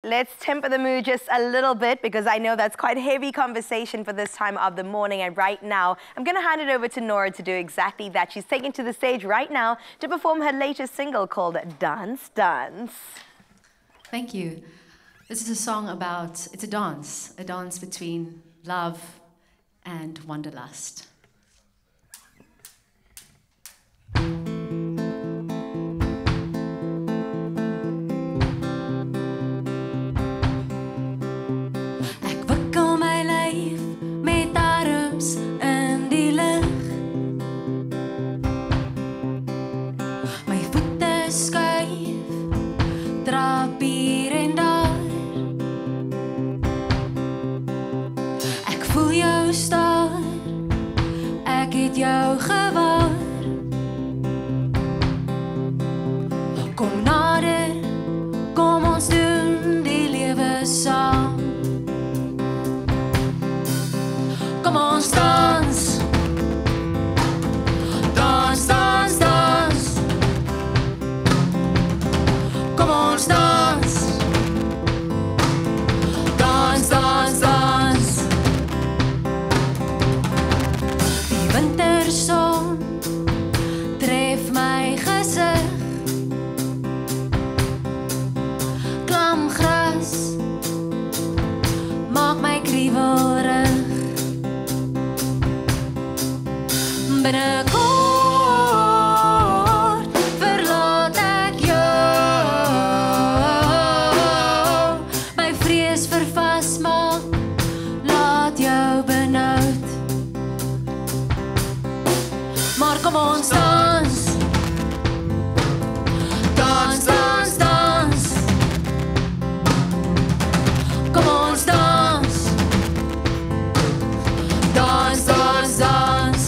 Let's temper the mood just a little bit because I know that's quite heavy conversation for this time of the morning. And right now, I'm going to hand it over to Nora to do exactly that. She's taken to the stage right now to perform her latest single called Dance Dance. Thank you. This is a song about, it's a dance between love and wanderlust. Voel jou staar, ek het jou gewaar. Kom nader, kom ons doen die lewe saam. Kom ons dans, dans, dans, dans. Kom ons dans, dans, dans, dans. Winterson tref my gesig. Klam gras maak my kriebelrig. Binnekort verlaat ek jou. My vrees vervas maak, laat jou benoud. Maar kom ons dans, dans, dans, dans. Kom ons dans, dans, dans, dans.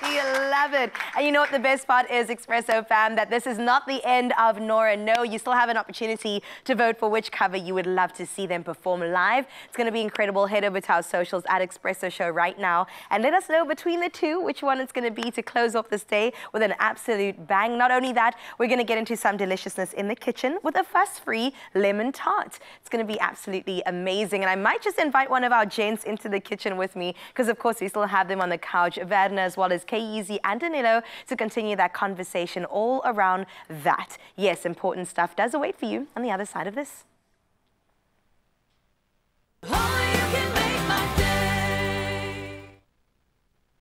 absolutely love it. And you know what the best part is, Expresso fam, that this is not the end of Nora. No, you still have an opportunity to vote for which cover you would love to see them perform live. It's going to be incredible. Head over to our socials at Expresso Show right now and let us know between the two which one it's going to be to close off this day with an absolute bang. Not only that, we're going to get into some deliciousness in the kitchen with a fuss-free lemon tart. It's going to be absolutely amazing. And I might just invite one of our gents into the kitchen with me because, of course, we still have them on the couch, Verna as well as K-Easy and Danilo, to continue that conversation all around that. Yes, important stuff does await for you on the other side of this. Oh,